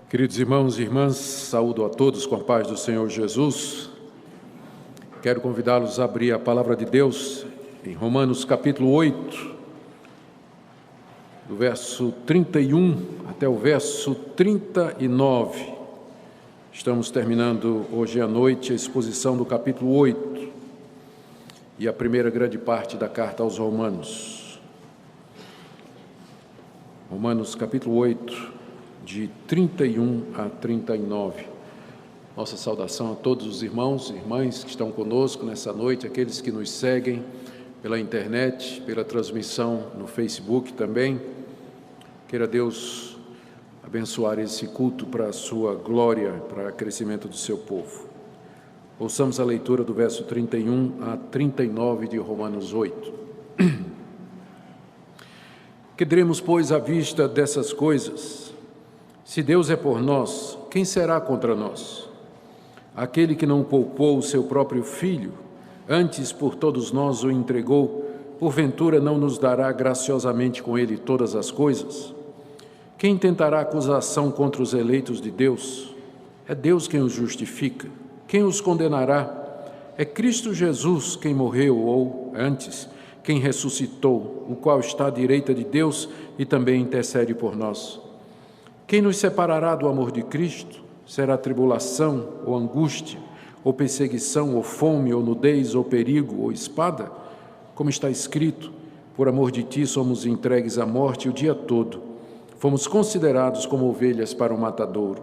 Queridos irmãos e irmãs, saúdo a todos com a paz do Senhor Jesus. Quero convidá-los a abrir a palavra de Deus em Romanos capítulo 8, do verso 31 até o verso 39. Estamos terminando hoje à noite a exposição do capítulo 8 e a primeira grande parte da carta aos Romanos. Romanos capítulo 8, de 31 a 39. Nossa saudação a todos os irmãos e irmãs que estão conosco nessa noite, aqueles que nos seguem pela internet, pela transmissão no Facebook também. Queira Deus abençoar esse culto para a sua glória, para o crescimento do seu povo. Ouçamos a leitura do verso 31 a 39 de Romanos 8. Que diremos, pois, à vista dessas coisas? Se Deus é por nós, quem será contra nós? Aquele que não poupou o seu próprio filho, antes por todos nós o entregou, porventura não nos dará graciosamente com ele todas as coisas? Quem tentará acusação contra os eleitos de Deus? É Deus quem os justifica. Quem os condenará? É Cristo Jesus quem morreu, ou, antes, quem ressuscitou, o qual está à direita de Deus e também intercede por nós. Quem nos separará do amor de Cristo? Será tribulação, ou angústia, ou perseguição, ou fome, ou nudez, ou perigo, ou espada? Como está escrito, por amor de ti somos entregues à morte o dia todo. Fomos considerados como ovelhas para o matadouro.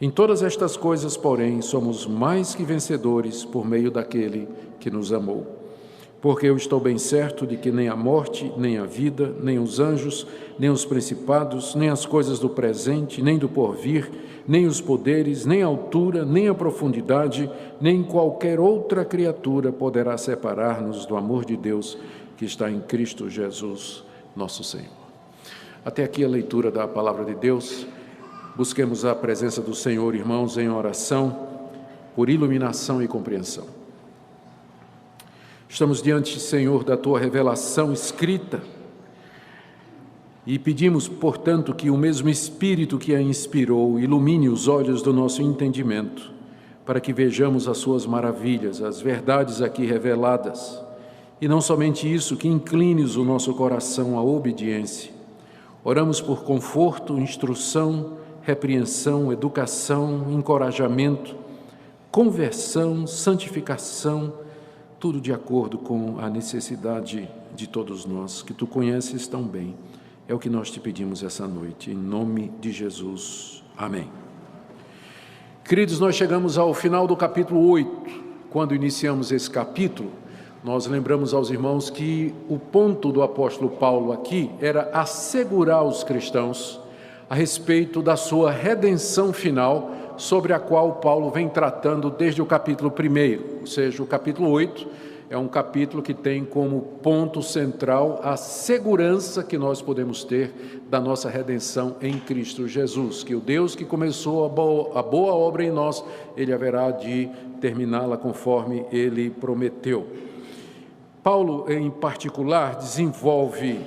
Em todas estas coisas, porém, somos mais que vencedores por meio daquele que nos amou. Porque eu estou bem certo de que nem a morte, nem a vida, nem os anjos, nem os principados, nem as coisas do presente, nem do porvir, nem os poderes, nem a altura, nem a profundidade, nem qualquer outra criatura poderá separar-nos do amor de Deus que está em Cristo Jesus, nosso Senhor. Até aqui a leitura da palavra de Deus. Busquemos a presença do Senhor, irmãos, em oração, por iluminação e compreensão. Estamos diante, Senhor, da Tua revelação escrita e pedimos, portanto, que o mesmo Espírito que a inspirou ilumine os olhos do nosso entendimento, para que vejamos as Suas maravilhas, as verdades aqui reveladas, e não somente isso, que inclines o nosso coração à obediência. Oramos por conforto, instrução, repreensão, educação, encorajamento, conversão, santificação, tudo de acordo com a necessidade de todos nós, que Tu conheces tão bem. É o que nós te pedimos essa noite, em nome de Jesus. Amém. Queridos, nós chegamos ao final do capítulo 8. Quando iniciamos esse capítulo, nós lembramos aos irmãos que o ponto do apóstolo Paulo aqui era assegurar os cristãos a respeito da sua redenção final, sobre a qual Paulo vem tratando desde o capítulo 1, ou seja, o capítulo 8 é um capítulo que tem como ponto central a segurança que nós podemos ter da nossa redenção em Cristo Jesus, que o Deus que começou a boa obra em nós, Ele haverá de terminá-la conforme Ele prometeu. Paulo, em particular, desenvolve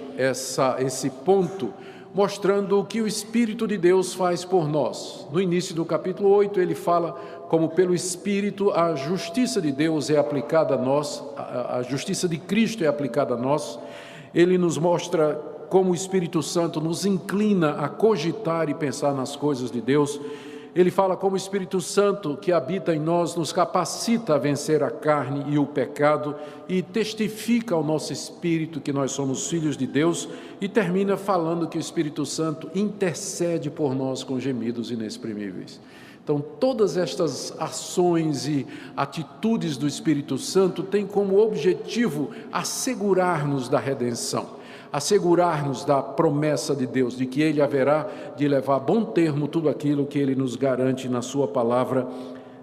esse ponto, mostrando o que o Espírito de Deus faz por nós. No início do capítulo 8, ele fala como pelo Espírito a justiça de Deus é aplicada a nós, a justiça de Cristo é aplicada a nós. Ele nos mostra como o Espírito Santo nos inclina a cogitar e pensar nas coisas de Deus. Ele fala como o Espírito Santo que habita em nós nos capacita a vencer a carne e o pecado e testifica ao nosso espírito que nós somos filhos de Deus, e termina falando que o Espírito Santo intercede por nós com gemidos inexprimíveis. Então, todas estas ações e atitudes do Espírito Santo têm como objetivo assegurar-nos da redenção, assegurar-nos da promessa de Deus, de que Ele haverá de levar a bom termo tudo aquilo que Ele nos garante na Sua palavra,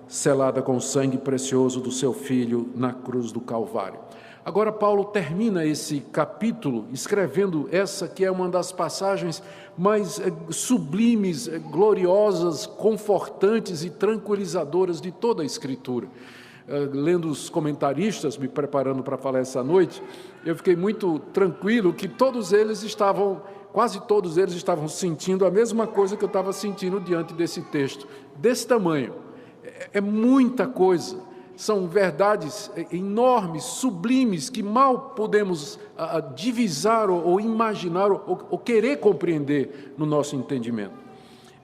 selada com o sangue precioso do Seu Filho na cruz do Calvário. Agora, Paulo termina esse capítulo escrevendo essa que é uma das passagens mais sublimes, gloriosas, confortantes e tranquilizadoras de toda a Escritura. Lendo os comentaristas, me preparando para falar essa noite, eu fiquei muito tranquilo que todos eles estavam quase todos eles estavam sentindo a mesma coisa que eu estava sentindo diante desse texto, desse tamanho. É muita coisa, são verdades enormes, sublimes, que mal podemos divisar ou imaginar ou querer compreender no nosso entendimento.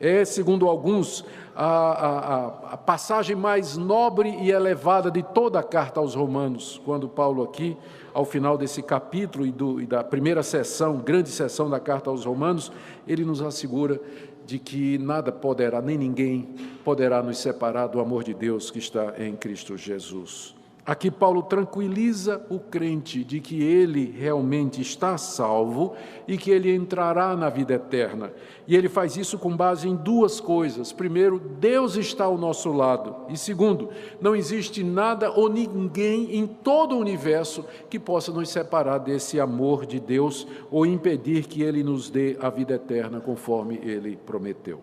É, segundo alguns, a passagem mais nobre e elevada de toda a carta aos Romanos, quando Paulo aqui, ao final desse capítulo e da primeira sessão, grande sessão da carta aos Romanos, ele nos assegura de que nada poderá, nem ninguém poderá nos separar do amor de Deus que está em Cristo Jesus. Aqui Paulo tranquiliza o crente de que ele realmente está salvo e que ele entrará na vida eterna. E ele faz isso com base em duas coisas. Primeiro, Deus está ao nosso lado. E segundo, não existe nada ou ninguém em todo o universo que possa nos separar desse amor de Deus ou impedir que ele nos dê a vida eterna conforme ele prometeu.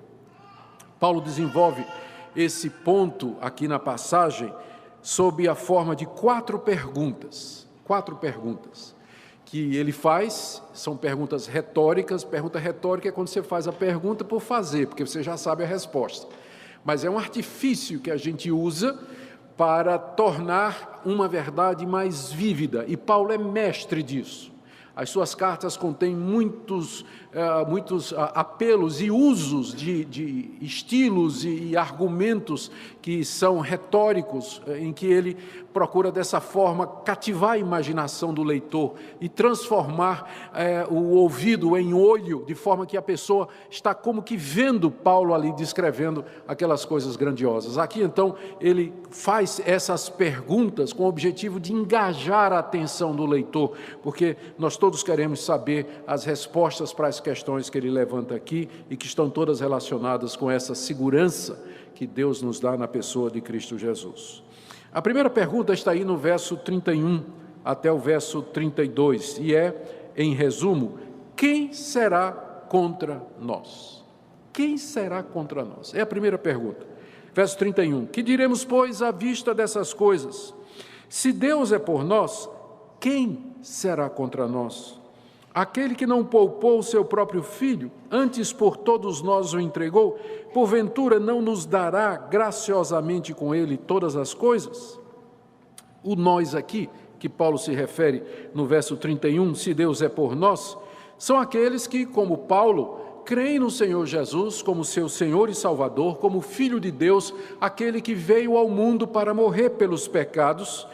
Paulo desenvolve esse ponto aqui na passagem sob a forma de quatro perguntas que ele faz. São perguntas retóricas. Pergunta retórica é quando você faz a pergunta por fazer, porque você já sabe a resposta. Mas é um artifício que a gente usa para tornar uma verdade mais vívida, e Paulo é mestre disso. As suas cartas contêm muitos apelos e usos de estilos e argumentos que são retóricos, em que ele procura dessa forma cativar a imaginação do leitor e transformar o ouvido em olho, de forma que a pessoa está como que vendo Paulo ali descrevendo aquelas coisas grandiosas. Aqui então ele faz essas perguntas com o objetivo de engajar a atenção do leitor, porque nós todos queremos saber as respostas para as questões que ele levanta aqui e que estão todas relacionadas com essa segurança que Deus nos dá na pessoa de Cristo Jesus. A primeira pergunta está aí no verso 31 até o verso 32 e é, em resumo, quem será contra nós? Quem será contra nós? É a primeira pergunta. Verso 31, que diremos, pois, à vista dessas coisas? Se Deus é por nós, quem será contra nós? Aquele que não poupou o seu próprio filho, antes por todos nós o entregou, porventura não nos dará graciosamente com ele todas as coisas? O nós aqui, que Paulo se refere no verso 31, se Deus é por nós, são aqueles que, como Paulo, creem no Senhor Jesus como seu Senhor e Salvador, como Filho de Deus, aquele que veio ao mundo para morrer pelos pecados,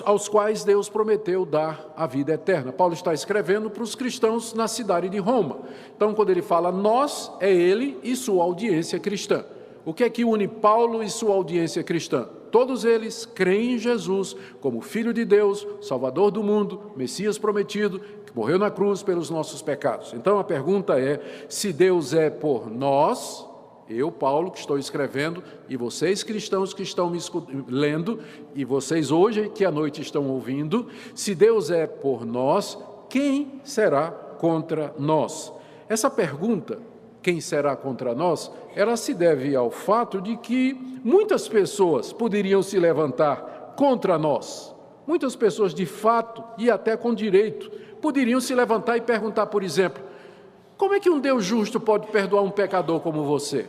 aos quais Deus prometeu dar a vida eterna. Paulo está escrevendo para os cristãos na cidade de Roma. Então, quando ele fala nós, é ele e sua audiência cristã. O que é que une Paulo e sua audiência cristã? Todos eles creem em Jesus como Filho de Deus, Salvador do mundo, Messias prometido, que morreu na cruz pelos nossos pecados. Então, a pergunta é, se Deus é por nós, eu, Paulo, que estou escrevendo, e vocês cristãos que estão me lendo, e vocês hoje que à noite estão ouvindo, se Deus é por nós, quem será contra nós? Essa pergunta, quem será contra nós, ela se deve ao fato de que muitas pessoas poderiam se levantar contra nós. Muitas pessoas, de fato, e até com direito, poderiam se levantar e perguntar, por exemplo, como é que um Deus justo pode perdoar um pecador como você?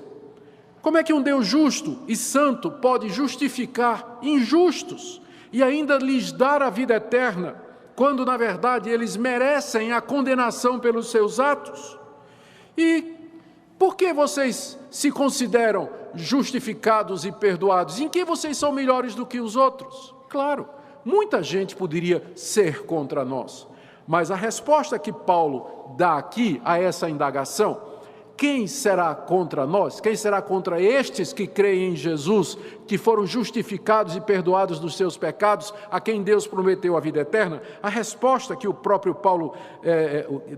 Como é que um Deus justo e santo pode justificar injustos e ainda lhes dar a vida eterna, quando, na verdade, eles merecem a condenação pelos seus atos? E por que vocês se consideram justificados e perdoados? Em que vocês são melhores do que os outros? Claro, muita gente poderia ser contra nós. Mas a resposta que Paulo dá aqui a essa indagação, quem será contra nós? Quem será contra estes que creem em Jesus, que foram justificados e perdoados dos seus pecados, a quem Deus prometeu a vida eterna? A resposta que o próprio Paulo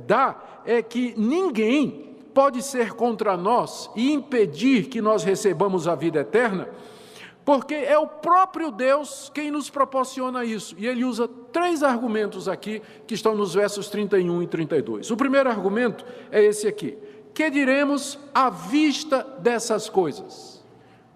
dá é que ninguém pode ser contra nós e impedir que nós recebamos a vida eterna, porque é o próprio Deus quem nos proporciona isso. E ele usa 3 argumentos aqui, que estão nos versos 31 e 32. O primeiro argumento é esse aqui. Que diremos à vista dessas coisas?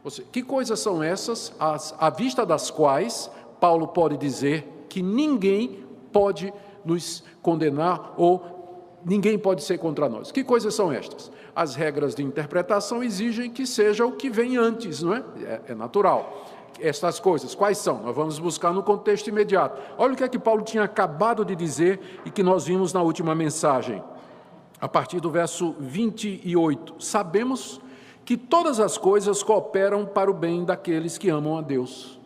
Ou seja, que coisas são essas, à vista das quais Paulo pode dizer que ninguém pode nos condenar ou ninguém pode ser contra nós. Que coisas são estas? As regras de interpretação exigem que seja o que vem antes, não é? É natural. Estas coisas, quais são? Nós vamos buscar no contexto imediato. Olha o que é que Paulo tinha acabado de dizer e que nós vimos na última mensagem. A partir do verso 28. Sabemos que todas as coisas cooperam para o bem daqueles que amam a Deus,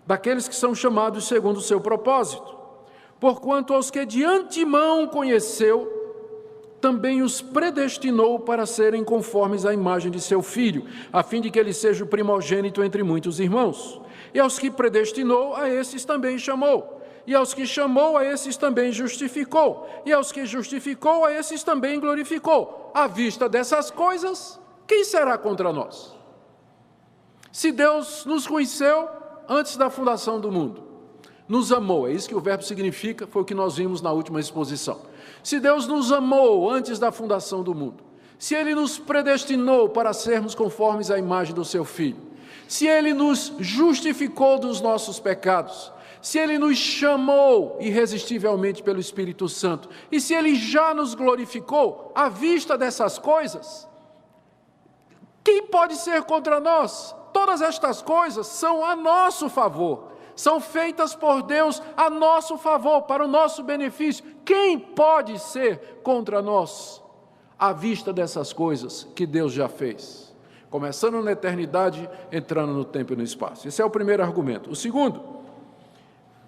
daqueles que são chamados segundo o seu propósito. Porquanto aos que de antemão conheceu, também os predestinou para serem conformes à imagem de seu Filho, a fim de que ele seja o primogênito entre muitos irmãos. E aos que predestinou, a esses também chamou. E aos que chamou, a esses também justificou. E aos que justificou, a esses também glorificou. À vista dessas coisas, quem será contra nós? Se Deus nos conheceu antes da fundação do mundo, nos amou, é isso que o verbo significa, foi o que nós vimos na última exposição. Se Deus nos amou antes da fundação do mundo, se Ele nos predestinou para sermos conformes à imagem do Seu Filho, se Ele nos justificou dos nossos pecados, se Ele nos chamou irresistivelmente pelo Espírito Santo, e se Ele já nos glorificou, à vista dessas coisas, quem pode ser contra nós? Todas estas coisas são a nosso favor. São feitas por Deus a nosso favor, para o nosso benefício. Quem pode ser contra nós à vista dessas coisas que Deus já fez? Começando na eternidade, entrando no tempo e no espaço. Esse é o primeiro argumento. O segundo,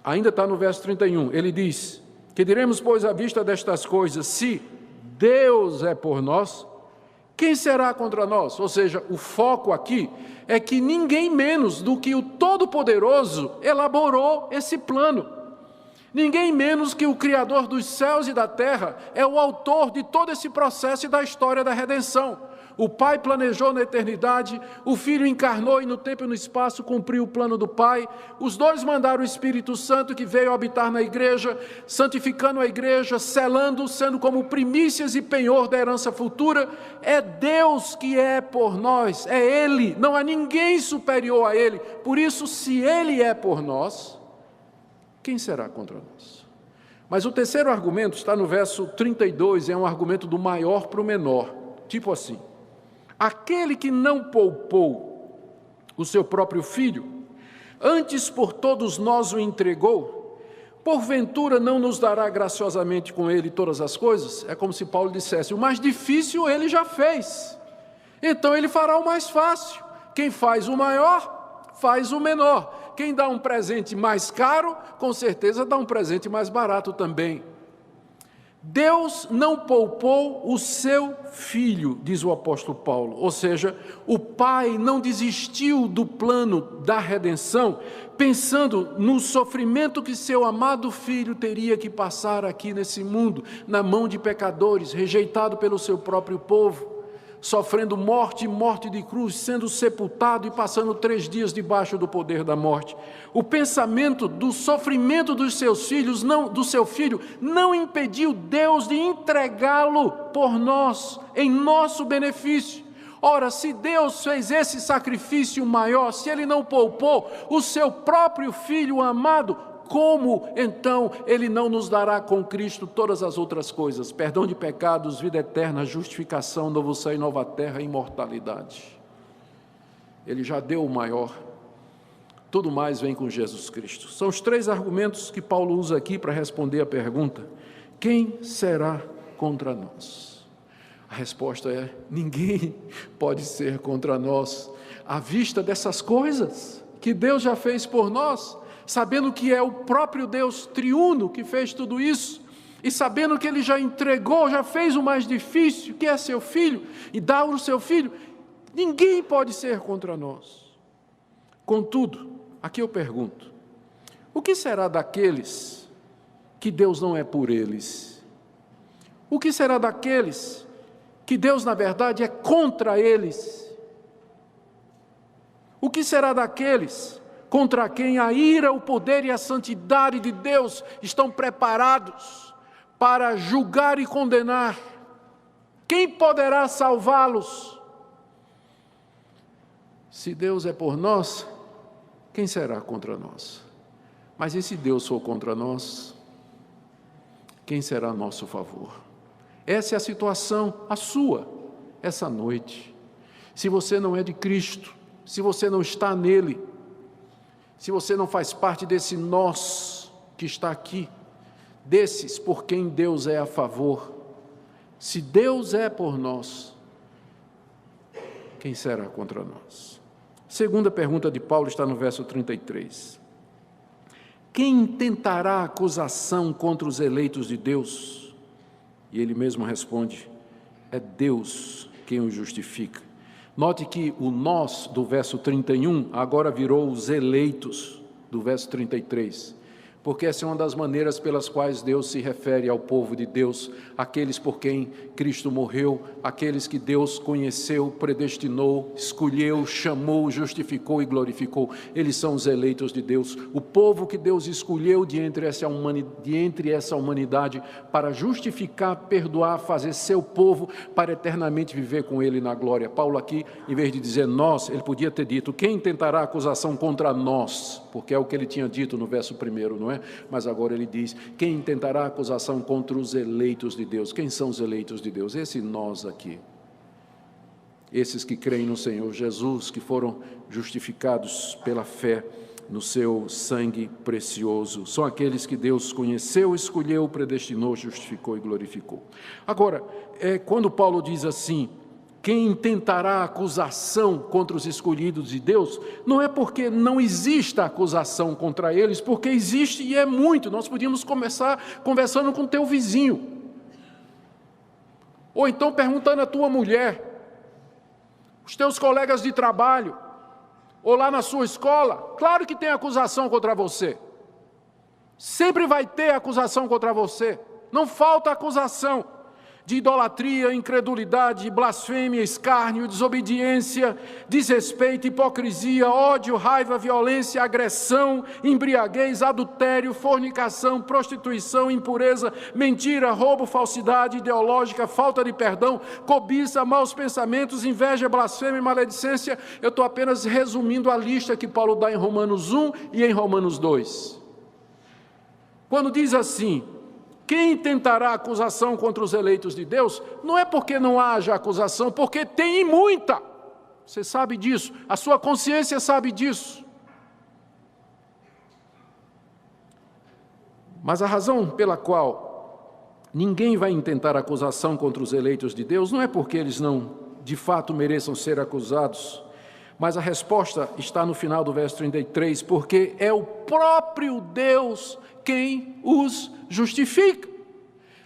ainda está no verso 31, ele diz: que diremos, pois, à vista destas coisas, se Deus é por nós, quem será contra nós? Ou seja, o foco aqui é que ninguém menos do que o Todo-Poderoso elaborou esse plano. Ninguém menos que o Criador dos céus e da terra é o autor de todo esse processo e da história da redenção. O Pai planejou na eternidade, o Filho encarnou e no tempo e no espaço cumpriu o plano do Pai. Os dois mandaram o Espírito Santo que veio habitar na igreja, santificando a igreja, selando, sendo como primícias e penhor da herança futura. É Deus que é por nós, é Ele, não há ninguém superior a Ele. Por isso, se Ele é por nós, quem será contra nós? Mas o terceiro argumento está no verso 32, é um argumento do maior para o menor, tipo assim: aquele que não poupou o seu próprio Filho, antes por todos nós o entregou, porventura não nos dará graciosamente com ele todas as coisas? É como se Paulo dissesse: o mais difícil ele já fez, então ele fará o mais fácil. Quem faz o maior, faz o menor. Quem dá um presente mais caro, com certeza dá um presente mais barato também. Deus não poupou o seu Filho, diz o apóstolo Paulo, ou seja, o Pai não desistiu do plano da redenção, pensando no sofrimento que seu amado Filho teria que passar aqui nesse mundo, na mão de pecadores, rejeitado pelo seu próprio povo, sofrendo morte de cruz, sendo sepultado e passando 3 dias debaixo do poder da morte. O pensamento do sofrimento dos seus filhos, do seu Filho, não impediu Deus de entregá-lo por nós, em nosso benefício. Ora, se Deus fez esse sacrifício maior, se Ele não poupou o seu próprio Filho amado, como então Ele não nos dará com Cristo todas as outras coisas? Perdão de pecados, vida eterna, justificação, novo céu e nova terra, imortalidade. Ele já deu o maior, tudo mais vem com Jesus Cristo. São os 3 argumentos que Paulo usa aqui para responder a pergunta: quem será contra nós? A resposta é: ninguém pode ser contra nós, à vista dessas coisas que Deus já fez por nós, sabendo que é o próprio Deus triuno que fez tudo isso, e sabendo que Ele já entregou, já fez o mais difícil, que é seu Filho, e dá o seu Filho, ninguém pode ser contra nós. Contudo, aqui eu pergunto: o que será daqueles que Deus não é por eles? O que será daqueles que Deus, na verdade, é contra eles? O que será daqueles contra quem a ira, o poder e a santidade de Deus estão preparados para julgar e condenar? Quem poderá salvá-los? Se Deus é por nós, quem será contra nós? Mas e se Deus for contra nós, quem será a nosso favor? Essa é a situação, a sua, essa noite. Se você não é de Cristo, se você não está nele, se você não faz parte desse nós que está aqui, desses por quem Deus é a favor, se Deus é por nós, quem será contra nós? Segunda pergunta de Paulo está no verso 33. Quem tentará acusação contra os eleitos de Deus? E ele mesmo responde, é Deus quem os justifica. Note que o nós do verso 31 agora virou os eleitos do verso 33. Porque essa é uma das maneiras pelas quais Deus se refere ao povo de Deus, aqueles por quem Cristo morreu, aqueles que Deus conheceu, predestinou, escolheu, chamou, justificou e glorificou. Eles são os eleitos de Deus, o povo que Deus escolheu de entre essa humanidade para justificar, perdoar, fazer seu povo para eternamente viver com Ele na glória. Paulo aqui, em vez de dizer nós, ele podia ter dito, quem tentará acusação contra nós? Porque é o que ele tinha dito no verso 1, não é? Mas agora ele diz, quem tentará acusação contra os eleitos de Deus? Quem são os eleitos de Deus? Esse nós aqui. Esses que creem no Senhor Jesus, que foram justificados pela fé no seu sangue precioso. São aqueles que Deus conheceu, escolheu, predestinou, justificou e glorificou. Agora, quando Paulo diz assim, quem tentará acusação contra os escolhidos de Deus, não é porque não exista acusação contra eles, porque existe e é muito. Nós podíamos começar conversando com o teu vizinho, ou então perguntando à tua mulher, os teus colegas de trabalho, ou lá na sua escola. Claro que tem acusação contra você, sempre vai ter acusação contra você, não falta acusação de idolatria, incredulidade, blasfêmia, escárnio, desobediência, desrespeito, hipocrisia, ódio, raiva, violência, agressão, embriaguez, adultério, fornicação, prostituição, impureza, mentira, roubo, falsidade ideológica, falta de perdão, cobiça, maus pensamentos, inveja, blasfêmia e maledicência. Eu estou apenas resumindo a lista que Paulo dá em Romanos 1 e em Romanos 2. Quando diz assim, quem tentará acusação contra os eleitos de Deus? Não é porque não haja acusação, porque tem muita. Você sabe disso, a sua consciência sabe disso. Mas a razão pela qual ninguém vai intentar acusação contra os eleitos de Deus não é porque eles não, de fato, mereçam ser acusados, mas a resposta está no final do verso 33, porque é o próprio Deus quem os justifica.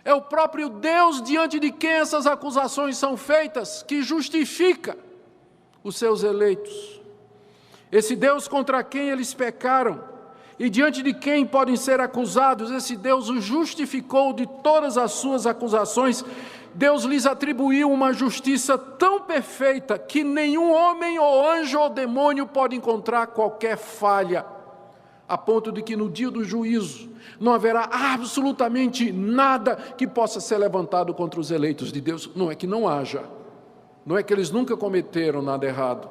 É o próprio Deus diante de quem essas acusações são feitas, que justifica os seus eleitos. Esse Deus contra quem eles pecaram e diante de quem podem ser acusados, esse Deus os justificou de todas as suas acusações. Deus lhes atribuiu uma justiça tão perfeita que nenhum homem ou anjo ou demônio pode encontrar qualquer falha, a ponto de que no dia do juízo não haverá absolutamente nada que possa ser levantado contra os eleitos de Deus. Não é que não haja, não é que eles nunca cometeram nada errado,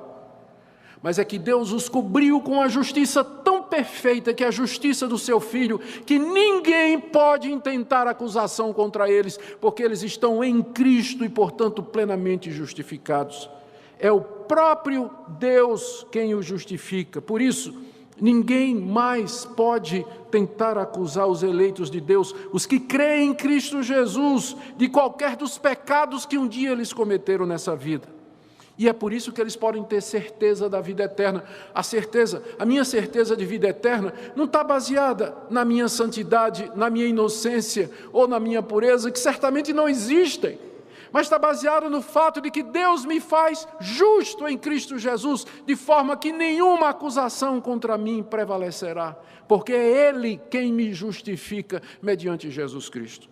mas é que Deus os cobriu com a justiça tão perfeita, que é a justiça do seu Filho, que ninguém pode intentar acusação contra eles, porque eles estão em Cristo e, portanto, plenamente justificados. É o próprio Deus quem os justifica. Por isso, ninguém mais pode tentar acusar os eleitos de Deus, os que creem em Cristo Jesus, de qualquer dos pecados que um dia eles cometeram nessa vida. E é por isso que eles podem ter certeza da vida eterna. A minha certeza de vida eterna não está baseada na minha santidade, na minha inocência ou na minha pureza, que certamente não existem, mas está baseado no fato de que Deus me faz justo em Cristo Jesus, de forma que nenhuma acusação contra mim prevalecerá, porque é Ele quem me justifica mediante Jesus Cristo.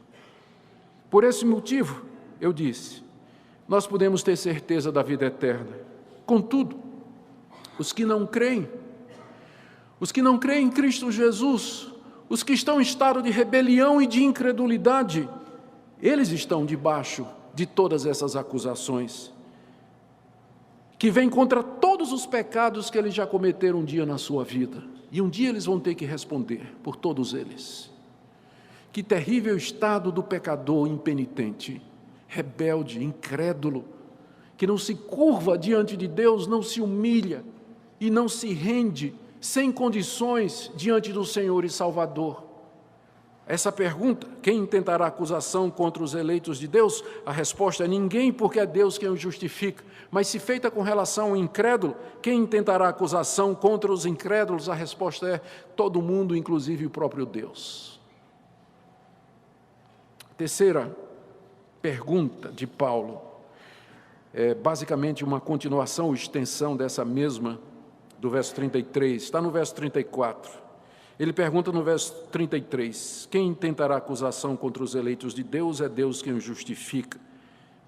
Por esse motivo, eu disse, nós podemos ter certeza da vida eterna. Contudo, os que não creem em Cristo Jesus, os que estão em estado de rebelião e de incredulidade, eles estão debaixo de todas essas acusações, que vêm contra todos os pecados que eles já cometeram um dia na sua vida, e um dia eles vão ter que responder por todos eles. Que terrível estado do pecador impenitente, rebelde, incrédulo, que não se curva diante de Deus, não se humilha e não se rende sem condições diante do Senhor e Salvador. Essa pergunta, quem intentará acusação contra os eleitos de Deus? A resposta é ninguém, porque é Deus quem os justifica. Mas se feita com relação ao incrédulo, quem intentará acusação contra os incrédulos? A resposta é todo mundo, inclusive o próprio Deus. Terceira pergunta de Paulo é basicamente uma continuação ou extensão dessa mesma do verso 33, está no verso 34. Ele pergunta no verso 33, quem intentará acusação contra os eleitos de Deus? É Deus quem os justifica.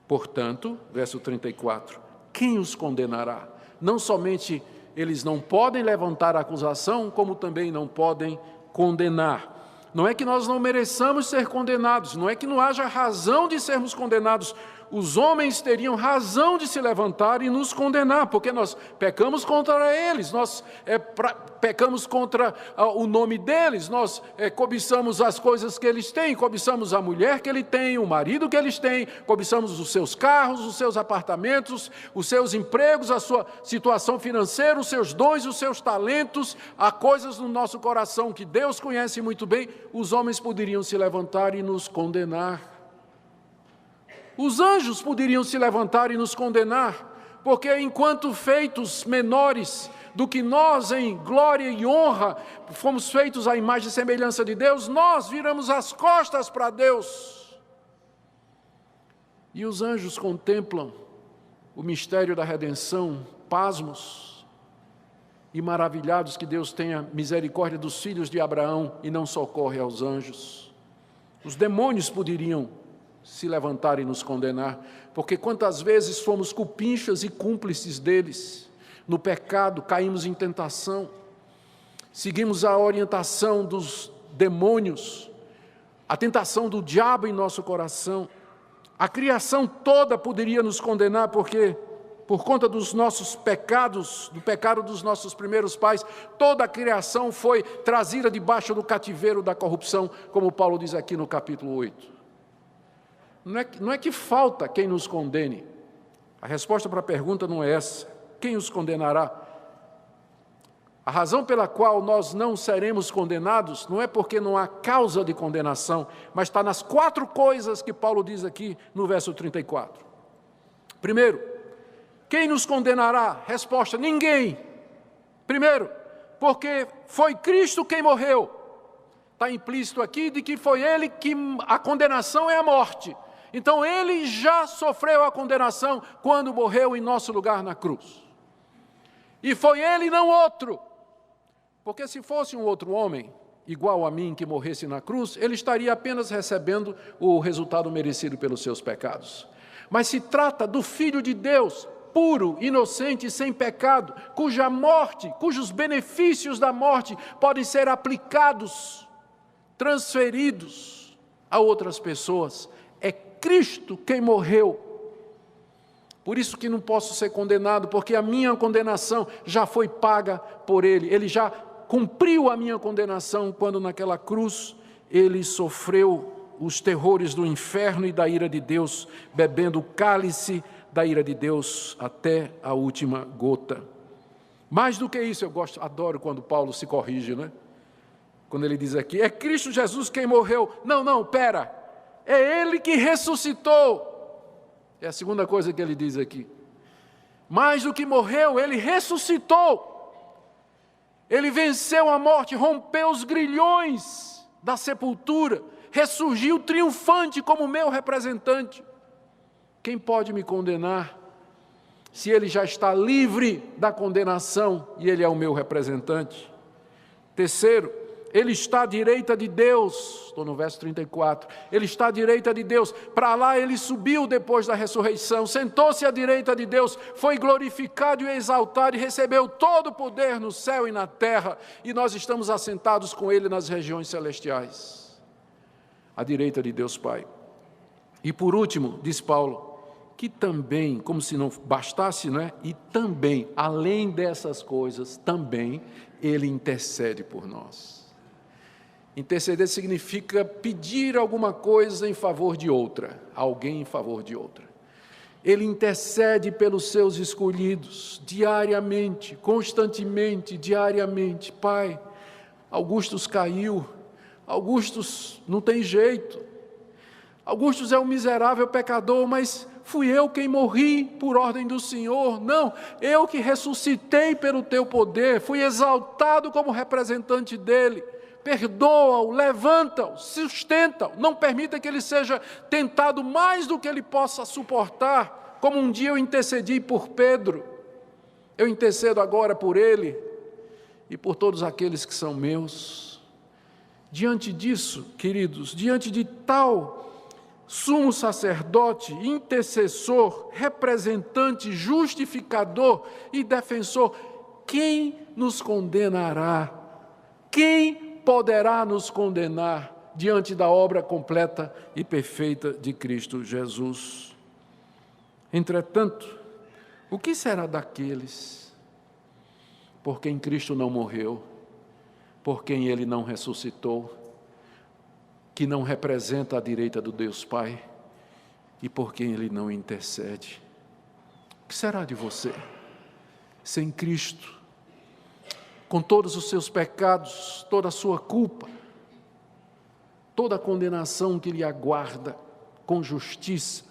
Portanto, verso 34, quem os condenará? Não somente eles não podem levantar a acusação, como também não podem condenar. Não é que nós não mereçamos ser condenados, não é que não haja razão de sermos condenados. Os homens teriam razão de se levantar e nos condenar, porque nós pecamos contra eles, nós pecamos contra o nome deles, nós cobiçamos as coisas que eles têm, cobiçamos a mulher que ele tem, o marido que eles têm, cobiçamos os seus carros, os seus apartamentos, os seus empregos, a sua situação financeira, os seus dons, os seus talentos. Há coisas no nosso coração que Deus conhece muito bem. Os homens poderiam se levantar e nos condenar. Os anjos poderiam se levantar e nos condenar, porque enquanto feitos menores do que nós em glória e honra, fomos feitos à imagem e semelhança de Deus, nós viramos as costas para Deus. E os anjos contemplam o mistério da redenção, pasmos e maravilhados que Deus tenha misericórdia dos filhos de Abraão e não socorre aos anjos. Os demônios poderiam se levantar e nos condenar, porque quantas vezes fomos cupinchas e cúmplices deles, no pecado, caímos em tentação, seguimos a orientação dos demônios, a tentação do diabo em nosso coração. A criação toda poderia nos condenar, porque por conta dos nossos pecados, do pecado dos nossos primeiros pais, toda a criação foi trazida debaixo do cativeiro da corrupção, como Paulo diz aqui no capítulo 8. Não é que falta quem nos condene. A resposta para a pergunta não é essa. Quem os condenará? A razão pela qual nós não seremos condenados não é porque não há causa de condenação, mas está nas 4 coisas que Paulo diz aqui no verso 34. Primeiro, quem nos condenará? Resposta, ninguém. Primeiro, porque foi Cristo quem morreu. Está implícito aqui de que foi Ele que a condenação é a morte. Então Ele já sofreu a condenação quando morreu em nosso lugar na cruz. E foi Ele e não outro. Porque se fosse um outro homem, igual a mim, que morresse na cruz, ele estaria apenas recebendo o resultado merecido pelos seus pecados. Mas se trata do Filho de Deus, puro, inocente e sem pecado, cuja morte, cujos benefícios da morte podem ser aplicados, transferidos a outras pessoas. É Cristo quem morreu. Por isso que não posso ser condenado, porque a minha condenação já foi paga por Ele. Ele já cumpriu a minha condenação quando naquela cruz Ele sofreu os terrores do inferno e da ira de Deus, bebendo o cálice da ira de Deus até a última gota. Mais do que isso, adoro quando Paulo se corrige, né? Quando ele diz aqui, é Cristo Jesus quem morreu. Não, pera. É Ele que ressuscitou. É a segunda coisa que ele diz aqui. Mais do que morreu, Ele ressuscitou. Ele venceu a morte, rompeu os grilhões da sepultura, ressurgiu triunfante como meu representante. Quem pode me condenar se Ele já está livre da condenação e Ele é o meu representante? Terceiro, Ele está à direita de Deus, estou no verso 34, Ele está à direita de Deus, para lá Ele subiu depois da ressurreição, sentou-se à direita de Deus, foi glorificado e exaltado e recebeu todo o poder no céu e na terra, e nós estamos assentados com Ele nas regiões celestiais, à direita de Deus Pai. E por último, diz Paulo, que também, como se não bastasse, não é? E também, além dessas coisas, também Ele intercede por nós. Interceder significa pedir alguma coisa em favor de outra, alguém em favor de outra. Ele intercede pelos seus escolhidos, diariamente, constantemente, diariamente. Pai, Augustus caiu, Augustus não tem jeito, Augustus é um miserável pecador, mas fui eu quem morri por ordem do Senhor. Não, eu que ressuscitei pelo teu poder, fui exaltado como representante dele. Perdoa-o, levanta-o, sustenta-o, não permita que ele seja tentado mais do que ele possa suportar, como um dia eu intercedi por Pedro, eu intercedo agora por ele e por todos aqueles que são meus. Diante disso, queridos, diante de tal sumo sacerdote, intercessor, representante, justificador e defensor, quem nos condenará? Quem poderá nos condenar diante da obra completa e perfeita de Cristo Jesus? Entretanto, o que será daqueles por quem Cristo não morreu, por quem Ele não ressuscitou, que não representa a direita do Deus Pai e por quem Ele não intercede? O que será de você sem Cristo? Com todos os seus pecados, toda a sua culpa, toda a condenação que lhe aguarda com justiça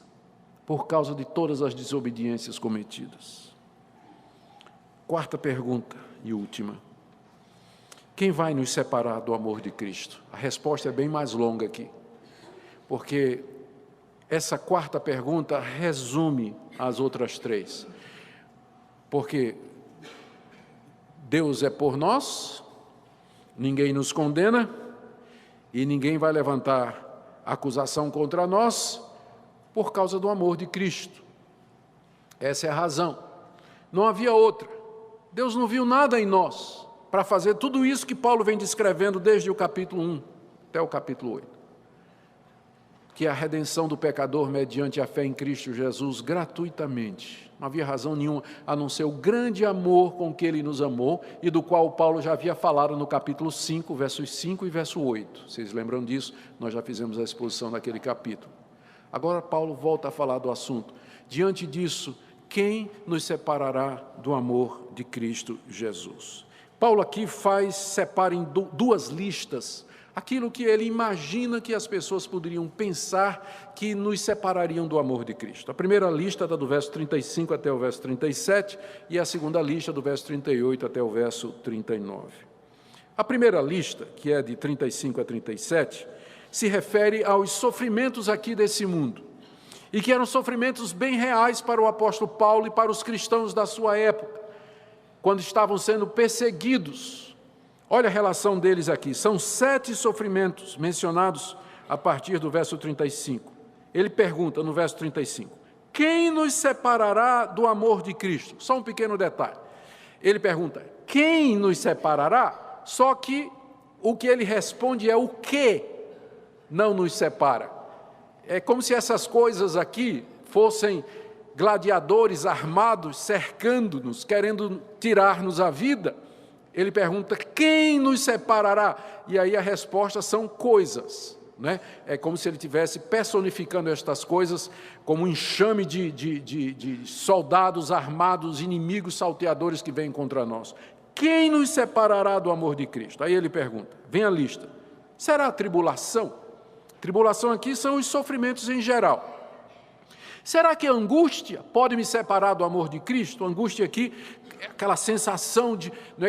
por causa de todas as desobediências cometidas. Quarta pergunta e última: quem vai nos separar do amor de Cristo? A resposta é bem mais longa aqui, porque essa quarta pergunta resume as outras três. Porque Deus é por nós, ninguém nos condena e ninguém vai levantar acusação contra nós por causa do amor de Cristo. Essa é a razão. Não havia outra. Deus não viu nada em nós para fazer tudo isso que Paulo vem descrevendo desde o capítulo 1 até o capítulo 8. Que é a redenção do pecador mediante a fé em Cristo Jesus gratuitamente. Não havia razão nenhuma a não ser o grande amor com que Ele nos amou e do qual Paulo já havia falado no capítulo 5, versos 5 e verso 8. Vocês lembram disso? Nós já fizemos a exposição daquele capítulo. Agora Paulo volta a falar do assunto. Diante disso, quem nos separará do amor de Cristo Jesus? Paulo aqui separa em duas listas aquilo que ele imagina que as pessoas poderiam pensar que nos separariam do amor de Cristo. A primeira lista está do verso 35 até o verso 37 e a segunda lista do verso 38 até o verso 39. A primeira lista, que é de 35 a 37, se refere aos sofrimentos aqui desse mundo, e que eram sofrimentos bem reais para o apóstolo Paulo e para os cristãos da sua época, quando estavam sendo perseguidos. Olha a relação deles aqui, são 7 sofrimentos mencionados a partir do verso 35. Ele pergunta no verso 35, quem nos separará do amor de Cristo? Só um pequeno detalhe, ele pergunta, quem nos separará? Só que o que ele responde é o que não nos separa. É como se essas coisas aqui fossem gladiadores armados, cercando-nos, querendo tirar-nos a vida. Ele pergunta, quem nos separará? E aí a resposta são coisas, né? É como se ele estivesse personificando estas coisas como um enxame de soldados armados, inimigos salteadores que vêm contra nós. Quem nos separará do amor de Cristo? Aí ele pergunta, vem a lista, será a tribulação? Tribulação aqui são os sofrimentos em geral. Será que a angústia pode me separar do amor de Cristo? A angústia aqui é aquela sensação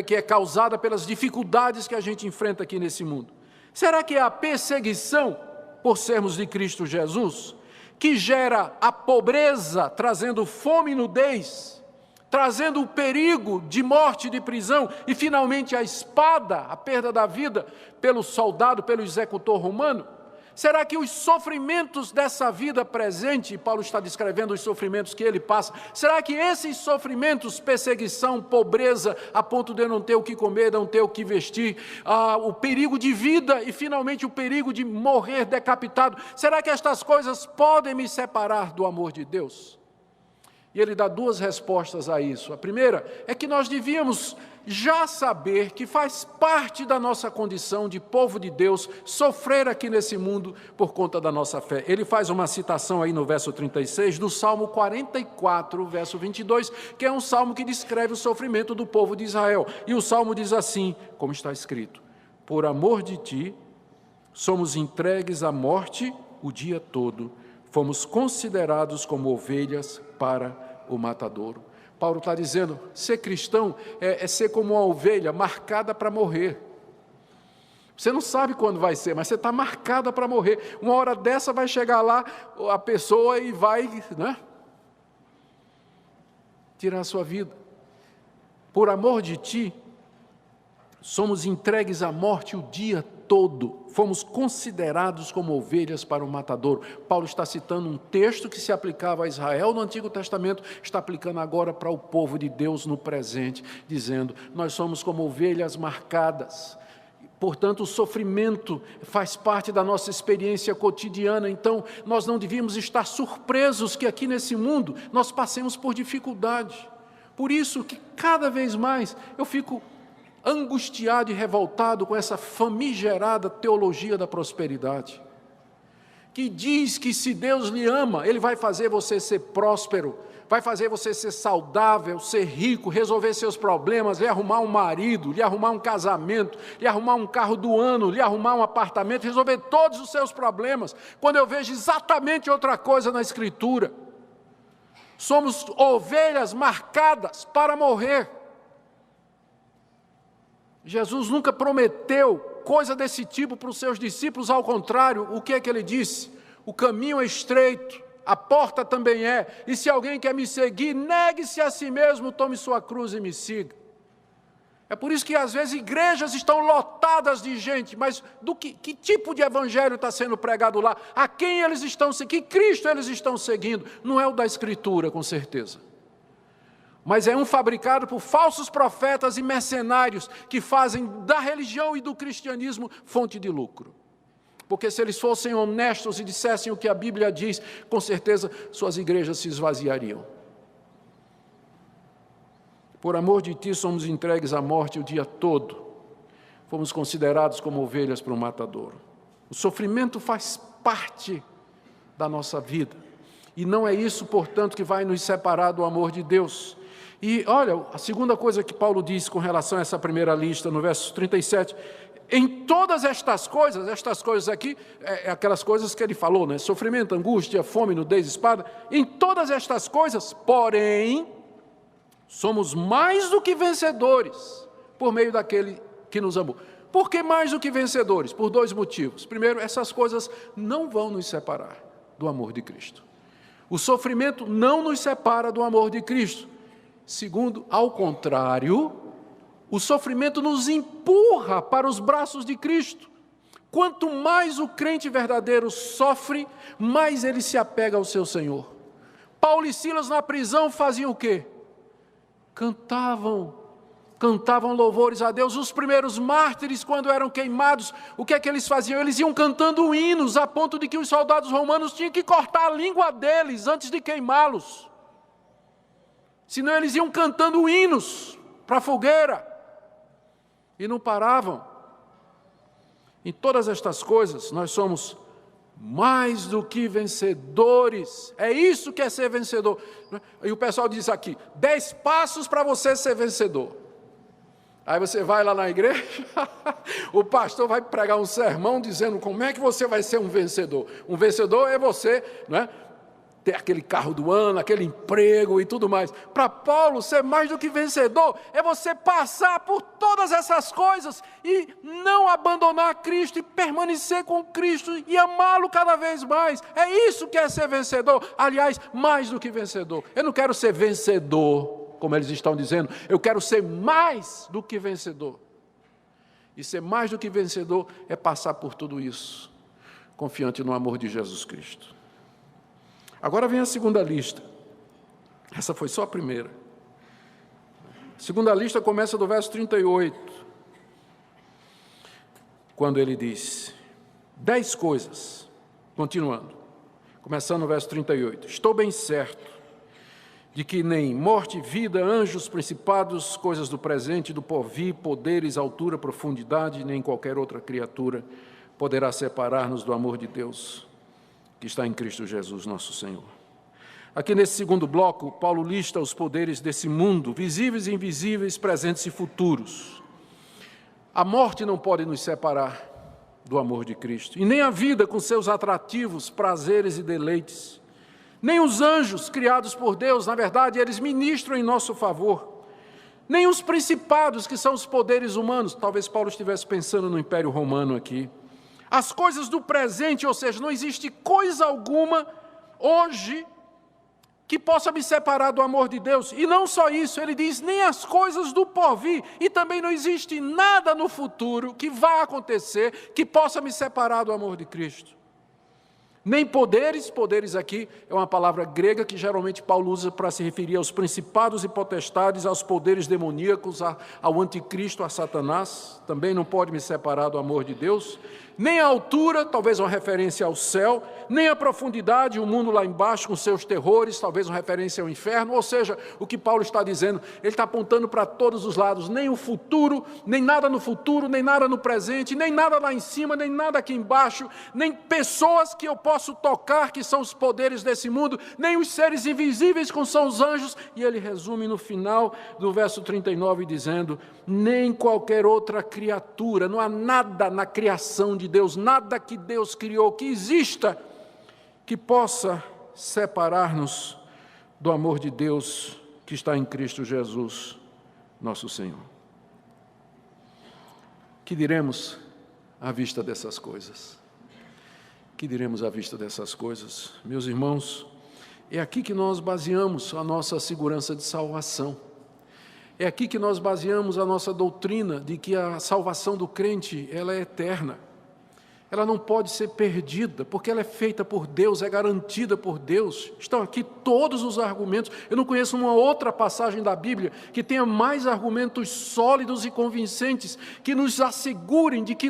que é causada pelas dificuldades que a gente enfrenta aqui nesse mundo. Será que é a perseguição por sermos de Cristo Jesus, que gera a pobreza, trazendo fome e nudez, trazendo o perigo de morte e de prisão, e finalmente a espada, a perda da vida pelo soldado, pelo executor romano? Será que os sofrimentos dessa vida presente, e Paulo está descrevendo os sofrimentos que ele passa, será que esses sofrimentos, perseguição, pobreza, a ponto de eu não ter o que comer, não ter o que vestir, o perigo de vida e finalmente o perigo de morrer decapitado, será que estas coisas podem me separar do amor de Deus? E ele dá duas respostas a isso. A primeira é que nós devíamos já saber que faz parte da nossa condição de povo de Deus sofrer aqui nesse mundo por conta da nossa fé. Ele faz uma citação aí no verso 36 do Salmo 44, verso 22, que é um salmo que descreve o sofrimento do povo de Israel. E o salmo diz assim, como está escrito: por amor de ti, somos entregues à morte o dia todo, fomos considerados como ovelhas para o matadouro. Paulo está dizendo, ser cristão é ser como uma ovelha marcada para morrer. Você não sabe quando vai ser, mas você está marcada para morrer. Uma hora dessa vai chegar lá a pessoa e vai, né, tirar a sua vida. Por amor de ti, somos entregues à morte o dia todo, fomos considerados como ovelhas para o matadouro. Paulo está citando um texto que se aplicava a Israel no Antigo Testamento, está aplicando agora para o povo de Deus no presente, dizendo, nós somos como ovelhas marcadas. Portanto, o sofrimento faz parte da nossa experiência cotidiana, então nós não devíamos estar surpresos que aqui nesse mundo nós passemos por dificuldade. Por isso que cada vez mais eu fico angustiado e revoltado com essa famigerada teologia da prosperidade, que diz que se Deus lhe ama, Ele vai fazer você ser próspero, vai fazer você ser saudável, ser rico, resolver seus problemas, lhe arrumar um marido, lhe arrumar um casamento, lhe arrumar um carro do ano, lhe arrumar um apartamento, resolver todos os seus problemas, quando eu vejo exatamente outra coisa na Escritura. Somos ovelhas marcadas para morrer. Jesus nunca prometeu coisa desse tipo para os seus discípulos, ao contrário, o que é que ele disse? O caminho é estreito, a porta também é, e se alguém quer me seguir, negue-se a si mesmo, tome sua cruz e me siga. É por isso que às vezes igrejas estão lotadas de gente, mas que tipo de evangelho está sendo pregado lá? A quem eles estão seguindo? Que Cristo eles estão seguindo? Não é o da Escritura, com certeza. Mas é um fabricado por falsos profetas e mercenários que fazem da religião e do cristianismo fonte de lucro. Porque se eles fossem honestos e dissessem o que a Bíblia diz, com certeza suas igrejas se esvaziariam. Por amor de ti somos entregues à morte o dia todo. Fomos considerados como ovelhas para o matadouro. O sofrimento faz parte da nossa vida. E não é isso, portanto, que vai nos separar do amor de Deus. E olha, a segunda coisa que Paulo diz com relação a essa primeira lista, no verso 37, em todas estas coisas aqui, aquelas coisas que ele falou, né? Sofrimento, angústia, fome, nudez, espada, em todas estas coisas, porém, somos mais do que vencedores, por meio daquele que nos amou. Por que mais do que vencedores? Por dois motivos. Primeiro, essas coisas não vão nos separar do amor de Cristo. O sofrimento não nos separa do amor de Cristo. Segundo, ao contrário, o sofrimento nos empurra para os braços de Cristo. Quanto mais o crente verdadeiro sofre, mais ele se apega ao seu Senhor. Paulo e Silas na prisão faziam o quê? Cantavam louvores a Deus. Os primeiros mártires, quando eram queimados, o que é que eles faziam? Eles iam cantando hinos, a ponto de que os soldados romanos tinham que cortar a língua deles antes de queimá-los. Senão eles iam cantando hinos para a fogueira e não paravam. Em todas estas coisas, nós somos mais do que vencedores. É isso que é ser vencedor. E o pessoal diz aqui, 10 passos para você ser vencedor. Aí você vai lá na igreja, o pastor vai pregar um sermão dizendo como é que você vai ser um vencedor. Um vencedor é você, não é? Ter aquele carro do ano, aquele emprego e tudo mais. Para Paulo, ser mais do que vencedor é você passar por todas essas coisas e não abandonar Cristo e permanecer com Cristo e amá-lo cada vez mais. É isso que é ser vencedor. Aliás, mais do que vencedor. Eu não quero ser vencedor, como eles estão dizendo. Eu quero ser mais do que vencedor. E ser mais do que vencedor é passar por tudo isso, confiante no amor de Jesus Cristo. Agora vem a segunda lista. Essa foi só a primeira. A segunda lista começa do verso 38, quando ele diz 10 coisas, continuando, começando no verso 38. Estou bem certo de que nem morte, vida, anjos, principados, coisas do presente, do porvir, poderes, altura, profundidade, nem qualquer outra criatura poderá separar-nos do amor de Deus que está em Cristo Jesus, nosso Senhor. Aqui nesse segundo bloco, Paulo lista os poderes desse mundo, visíveis e invisíveis, presentes e futuros. A morte não pode nos separar do amor de Cristo, e nem a vida com seus atrativos, prazeres e deleites. Nem os anjos criados por Deus, na verdade, eles ministram em nosso favor. Nem os principados, que são os poderes humanos. Talvez Paulo estivesse pensando no Império Romano aqui. As coisas do presente, ou seja, não existe coisa alguma hoje que possa me separar do amor de Deus. E não só isso, ele diz, nem as coisas do porvir. E também não existe nada no futuro que vá acontecer que possa me separar do amor de Cristo. Nem poderes aqui é uma palavra grega que geralmente Paulo usa para se referir aos principados e potestades, aos poderes demoníacos, ao anticristo, a Satanás, também não pode me separar do amor de Deus. Nem a altura, talvez uma referência ao céu, nem a profundidade, o mundo lá embaixo com seus terrores, talvez uma referência ao inferno, ou seja, o que Paulo está dizendo, ele está apontando para todos os lados, nem o futuro, nem nada no futuro, nem nada no presente, nem nada lá em cima, nem nada aqui embaixo, nem pessoas que eu posso tocar, que são os poderes desse mundo, nem os seres invisíveis, como são os anjos, e ele resume no final do verso 39, dizendo, nem qualquer outra criatura, não há nada na criação de Deus, nada que Deus criou, que exista, que possa separar-nos do amor de Deus que está em Cristo Jesus, nosso Senhor. Que diremos à vista dessas coisas? Que diremos à vista dessas coisas? Meus irmãos, é aqui que nós baseamos a nossa segurança de salvação. É aqui que nós baseamos a nossa doutrina de que a salvação do crente, ela é eterna. Ela não pode ser perdida, porque ela é feita por Deus, é garantida por Deus. Estão aqui todos os argumentos. Eu não conheço uma outra passagem da Bíblia que tenha mais argumentos sólidos e convincentes, que nos assegurem de que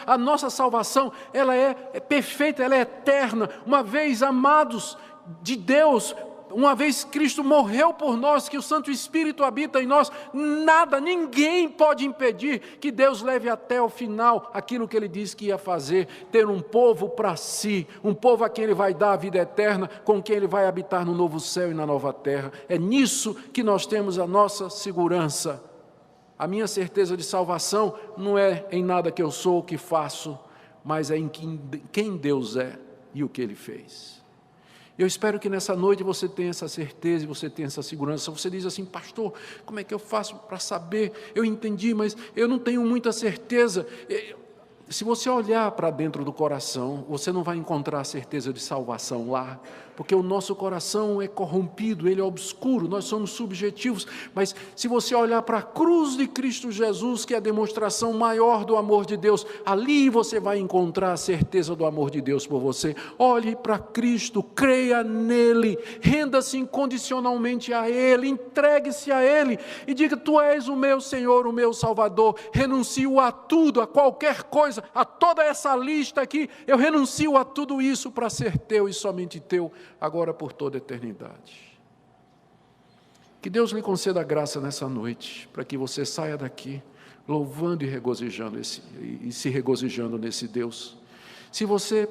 a nossa salvação ela é perfeita, ela é eterna. Uma vez amados de Deus, uma vez Cristo morreu por nós, que o Santo Espírito habita em nós, nada, ninguém pode impedir que Deus leve até o final aquilo que Ele disse que ia fazer, ter um povo para si, um povo a quem Ele vai dar a vida eterna, com quem Ele vai habitar no novo céu e na nova terra. É nisso que nós temos a nossa segurança. A minha certeza de salvação não é em nada que eu sou, que faço, mas é em quem Deus é e o que Ele fez. Eu espero que nessa noite você tenha essa certeza e você tenha essa segurança. Você diz assim, pastor, como é que eu faço para saber? Eu entendi, mas eu não tenho muita certeza. Se você olhar para dentro do coração, você não vai encontrar a certeza de salvação lá, porque o nosso coração é corrompido, ele é obscuro, nós somos subjetivos, mas se você olhar para a cruz de Cristo Jesus, que é a demonstração maior do amor de Deus, ali você vai encontrar a certeza do amor de Deus por você. Olhe para Cristo, creia nele, renda-se incondicionalmente a Ele, entregue-se a Ele e diga, Tu és o meu Senhor, o meu Salvador, renuncio a tudo, a qualquer coisa, a toda essa lista aqui, eu renuncio a tudo isso para ser Teu e somente Teu, agora por toda a eternidade. Que Deus lhe conceda a graça nessa noite, para que você saia daqui louvando e regozijando se regozijando nesse Deus. Se você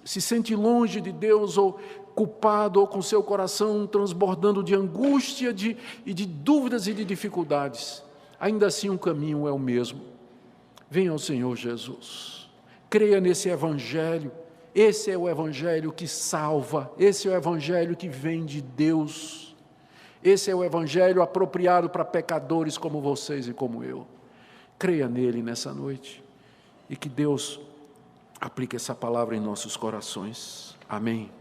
se sente longe de Deus, ou culpado, ou com seu coração transbordando de angústia e de dúvidas e de dificuldades, ainda assim o caminho é o mesmo. Venha ao Senhor Jesus, creia nesse Evangelho. Esse é o Evangelho que salva, esse é o Evangelho que vem de Deus, esse é o Evangelho apropriado para pecadores como vocês e como eu. Creia nele nessa noite e que Deus aplique essa palavra em nossos corações. Amém.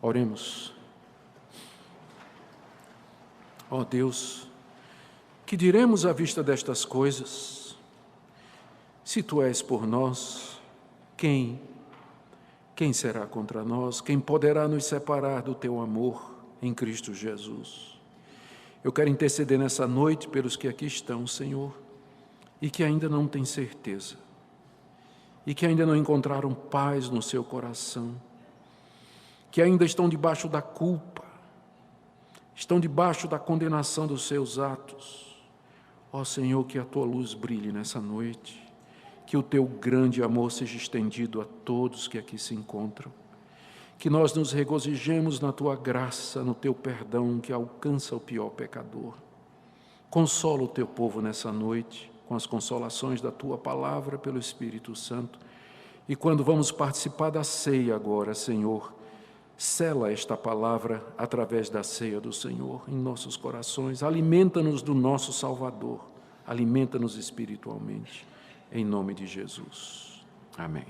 Oremos. Ó Deus, que diremos à vista destas coisas? Se Tu és por nós, quem será contra nós? Quem poderá nos separar do Teu amor em Cristo Jesus? Eu quero interceder nessa noite pelos que aqui estão, Senhor, e que ainda não têm certeza, e que ainda não encontraram paz no seu coração, que ainda estão debaixo da culpa, estão debaixo da condenação dos seus atos. Ó Senhor, que a tua luz brilhe nessa noite, que o teu grande amor seja estendido a todos que aqui se encontram, que nós nos regozijemos na tua graça, no teu perdão que alcança o pior pecador. Consola o teu povo nessa noite com as consolações da tua palavra pelo Espírito Santo. E quando vamos participar da ceia agora, Senhor, sela esta palavra através da ceia do Senhor em nossos corações. Alimenta-nos do nosso Salvador. Alimenta-nos espiritualmente. Em nome de Jesus. Amém.